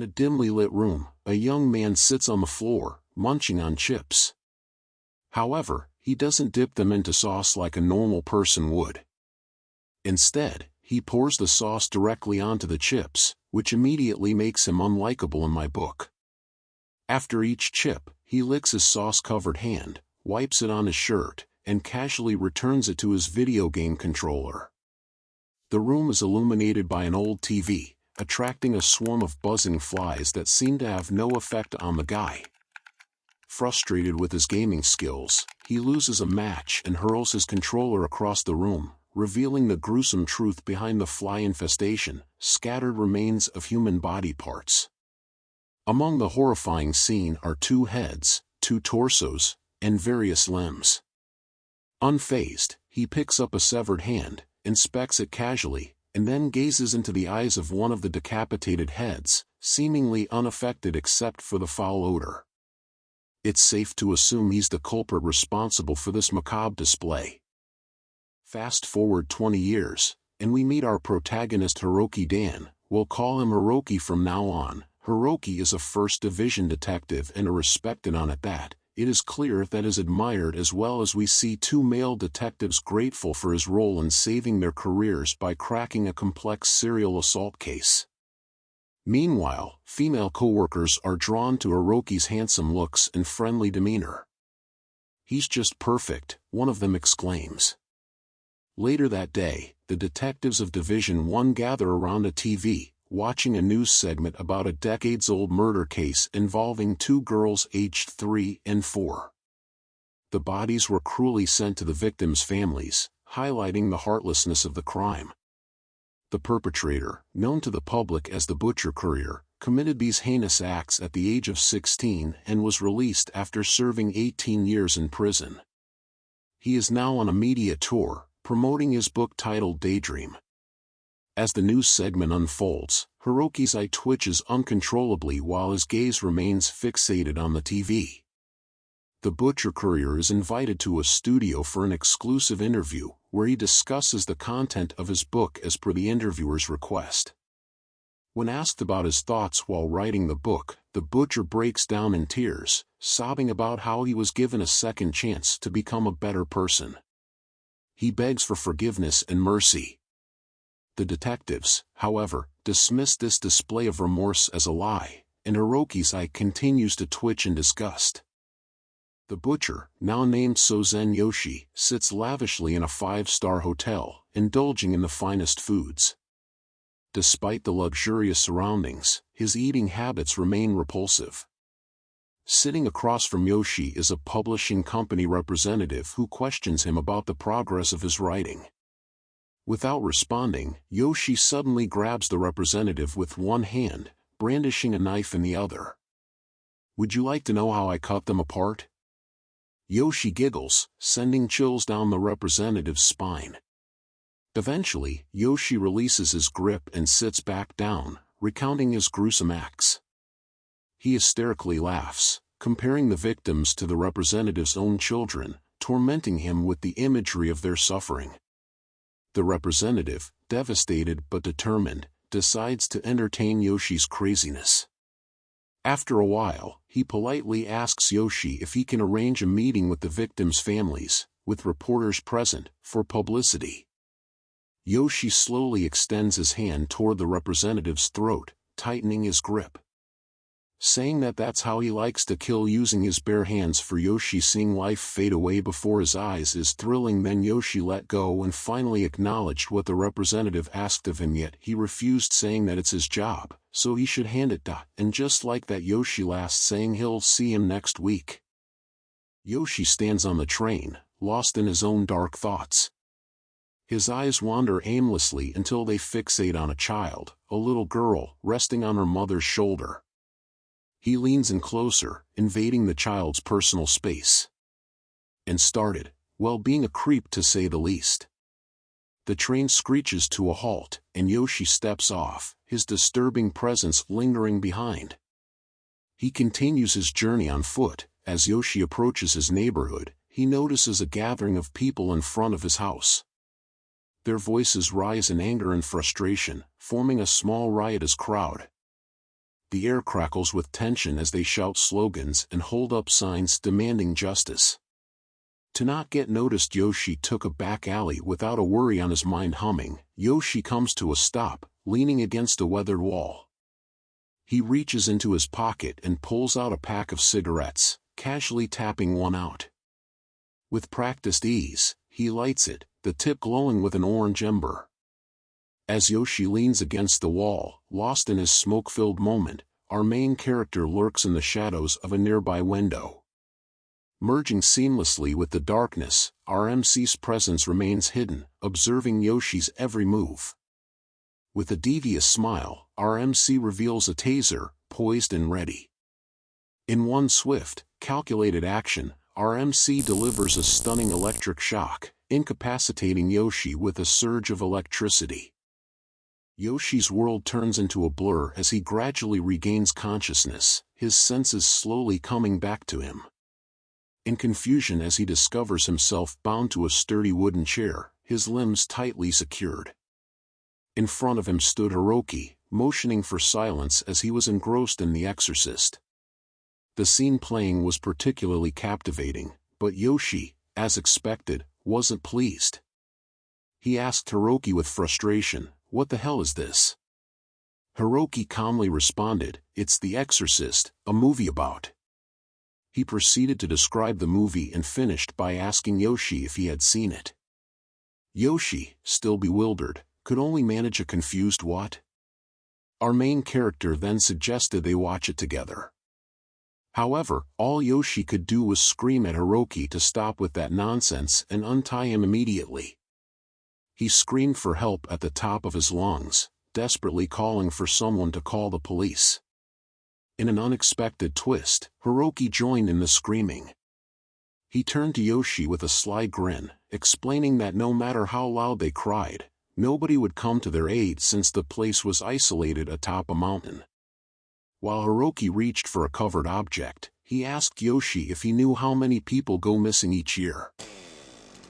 a dimly lit room, a young man sits on the floor, munching on chips. However, he doesn't dip them into sauce like a normal person would. Instead, he pours the sauce directly onto the chips, which immediately makes him unlikable in my book. After each chip, he licks his sauce-covered hand, wipes it on his shirt, and casually returns it to his video game controller. The room is illuminated by an old TV, attracting a swarm of buzzing flies that seem to have no effect on the guy. Frustrated with his gaming skills, he loses a match and hurls his controller across the room, revealing the gruesome truth behind the fly infestation: scattered remains of human body parts. Among the horrifying scene are 2 heads, 2 torsos, and various limbs. Unfazed, he picks up a severed hand, inspects it casually, and then gazes into the eyes of one of the decapitated heads, seemingly unaffected except for the foul odor. It's safe to assume he's the culprit responsible for this macabre display. Fast forward 20 years, and we meet our protagonist Hiroki Dan. We'll call him Hiroki from now on. Hiroki is a first division detective and a respected one at that. It is clear that is admired, as well as we see 2 male detectives grateful for his role in saving their careers by cracking a complex serial assault case. Meanwhile, female coworkers are drawn to Hiroki's handsome looks and friendly demeanor. "He's just perfect," one of them exclaims. Later that day, the detectives of Division 1 gather around a TV, watching a news segment about a decades-old murder case involving 2 girls aged 3 and 4. The bodies were cruelly sent to the victims' families, highlighting the heartlessness of the crime. The perpetrator, known to the public as the Butcher Courier, committed these heinous acts at the age of 16 and was released after serving 18 years in prison. He is now on a media tour, promoting his book titled Daydream. As the news segment unfolds, Hiroki's eye twitches uncontrollably while his gaze remains fixated on the TV. The Butcher Courier is invited to a studio for an exclusive interview, where he discusses the content of his book as per the interviewer's request. When asked about his thoughts while writing the book, the Butcher breaks down in tears, sobbing about how he was given a second chance to become a better person. He begs for forgiveness and mercy. The detectives, however, dismiss this display of remorse as a lie, and Hiroki's eye continues to twitch in disgust. The Butcher, now named Sozen Yoshi, sits lavishly in a 5-star hotel, indulging in the finest foods. Despite the luxurious surroundings, his eating habits remain repulsive. Sitting across from Yoshi is a publishing company representative who questions him about the progress of his writing. Without responding, Yoshi suddenly grabs the representative with one hand, brandishing a knife in the other. "Would you like to know how I cut them apart?" Yoshi giggles, sending chills down the representative's spine. Eventually, Yoshi releases his grip and sits back down, recounting his gruesome acts. He hysterically laughs, comparing the victims to the representative's own children, tormenting him with the imagery of their suffering. The representative, devastated but determined, decides to entertain Yoshi's craziness. After a while, he politely asks Yoshi if he can arrange a meeting with the victims' families, with reporters present, for publicity. Yoshi slowly extends his hand toward the representative's throat, tightening his grip. Saying that that's how he likes to kill, using his bare hands. For Yoshi, seeing life fade away before his eyes is thrilling. Then Yoshi let go and finally acknowledged what the representative asked of him, yet he refused, saying that it's his job, so he should hand it to. And just like that, Yoshi laughs, saying he'll see him next week. Yoshi stands on the train, lost in his own dark thoughts. His eyes wander aimlessly until they fixate on a child, a little girl, resting on her mother's shoulder. He leans in closer, invading the child's personal space. And started, well, being a creep to say the least. The train screeches to a halt, and Yoshi steps off, his disturbing presence lingering behind. He continues his journey on foot. As Yoshi approaches his neighborhood, he notices a gathering of people in front of his house. Their voices rise in anger and frustration, forming a small riotous crowd. the air crackles with tension as they shout slogans and hold up signs demanding justice. To not get noticed, Yoshi took a back alley without a worry on his mind humming. Yoshi comes to a stop, leaning against a weathered wall. He reaches into his pocket and pulls out a pack of cigarettes, casually tapping one out. With practiced ease, he lights it, the tip glowing with an orange ember. As Yoshi leans against the wall, lost in his smoke-filled moment, our main character lurks in the shadows of a nearby window. Merging seamlessly with the darkness, our MC's presence remains hidden, observing Yoshi's every move. With a devious smile, our MC reveals a taser, poised and ready. In one swift, calculated action, our MC delivers a stunning electric shock, incapacitating Yoshi with a surge of electricity. Yoshi's world turns into a blur as he gradually regains consciousness, his senses slowly coming back to him. In confusion as he discovers himself bound to a sturdy wooden chair, his limbs tightly secured. In front of him stood Hiroki, motioning for silence as he was engrossed in The Exorcist. The scene playing was particularly captivating, but Yoshi, as expected, wasn't pleased. He asked Hiroki with frustration, "What the hell is this?" Hiroki calmly responded, "It's The Exorcist, a movie about." He proceeded to describe the movie and finished by asking Yoshi if he had seen it. Yoshi, still bewildered, could only manage a confused what? Our main character then suggested they watch it together. However, all Yoshi could do was scream at Hiroki to stop with that nonsense and untie him immediately. He screamed for help at the top of his lungs, desperately calling for someone to call the police. In an unexpected twist, Hiroki joined in the screaming. He turned to Yoshi with a sly grin, explaining that no matter how loud they cried, nobody would come to their aid since the place was isolated atop a mountain. While Hiroki reached for a covered object, he asked Yoshi if he knew how many people go missing each year.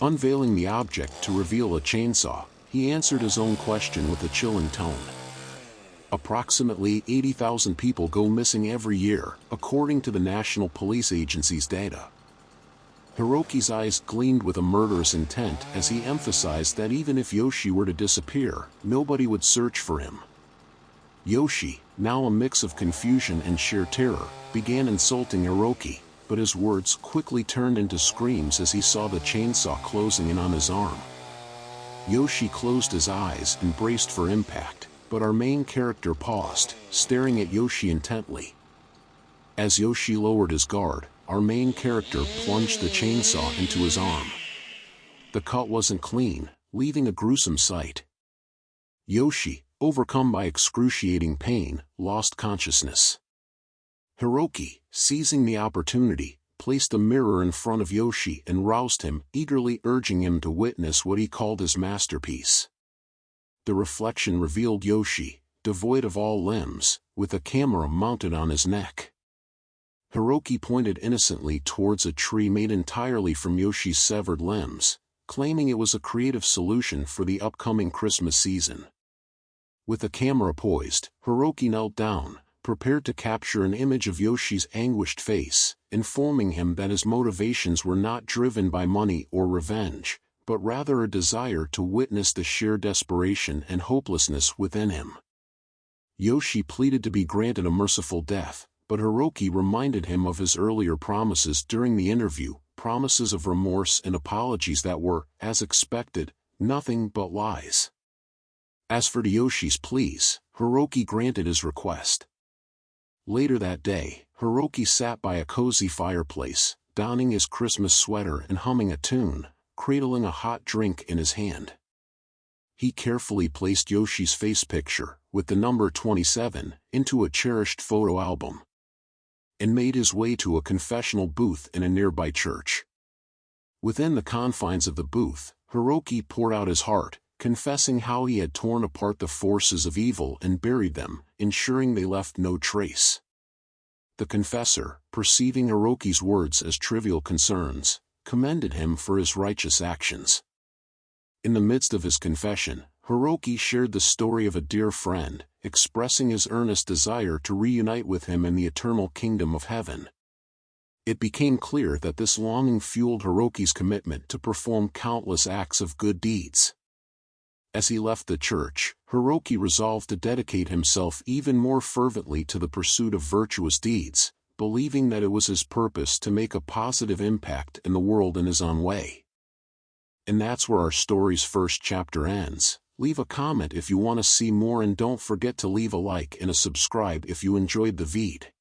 Unveiling the object to reveal a chainsaw, he answered his own question with a chilling tone. Approximately 80,000 people go missing every year, according to the National Police Agency's data. Hiroki's eyes gleamed with a murderous intent as he emphasized that even if Yoshi were to disappear, nobody would search for him. Yoshi, now a mix of confusion and sheer terror, began insulting Hiroki, but his words quickly turned into screams as he saw the chainsaw closing in on his arm. Yoshi closed his eyes and braced for impact, but our main character paused, staring at Yoshi intently. As Yoshi lowered his guard, our main character plunged the chainsaw into his arm. The cut wasn't clean, leaving a gruesome sight. Yoshi, overcome by excruciating pain, lost consciousness. Hiroki, seizing the opportunity, placed a mirror in front of Yoshi and roused him, eagerly urging him to witness what he called his masterpiece. The reflection revealed Yoshi, devoid of all limbs, with a camera mounted on his neck. Hiroki pointed innocently towards a tree made entirely from Yoshi's severed limbs, claiming it was a creative solution for the upcoming Christmas season. With the camera poised, Hiroki knelt down, prepared to capture an image of Yoshi's anguished face, informing him that his motivations were not driven by money or revenge, but rather a desire to witness the sheer desperation and hopelessness within him. Yoshi pleaded to be granted a merciful death, but Hiroki reminded him of his earlier promises during the interview, promises of remorse and apologies that were, as expected, nothing but lies. As for Yoshi's pleas, Hiroki granted his request. Later that day, Hiroki sat by a cozy fireplace, donning his Christmas sweater and humming a tune, cradling a hot drink in his hand. He carefully placed Yoshi's face picture, with the number 27, into a cherished photo album, and made his way to a confessional booth in a nearby church. Within the confines of the booth, Hiroki poured out his heart, confessing how he had torn apart the forces of evil and buried them, ensuring they left no trace. The confessor, perceiving Hiroki's words as trivial concerns, commended him for his righteous actions. In the midst of his confession, Hiroki shared the story of a dear friend, expressing his earnest desire to reunite with him in the eternal kingdom of heaven. It became clear that this longing fueled Hiroki's commitment to perform countless acts of good deeds. As he left the church, Hiroki resolved to dedicate himself even more fervently to the pursuit of virtuous deeds, believing that it was his purpose to make a positive impact in the world in his own way. And that's where our story's first chapter ends. Leave a comment if you want to see more, and don't forget to leave a like and a subscribe if you enjoyed the vid.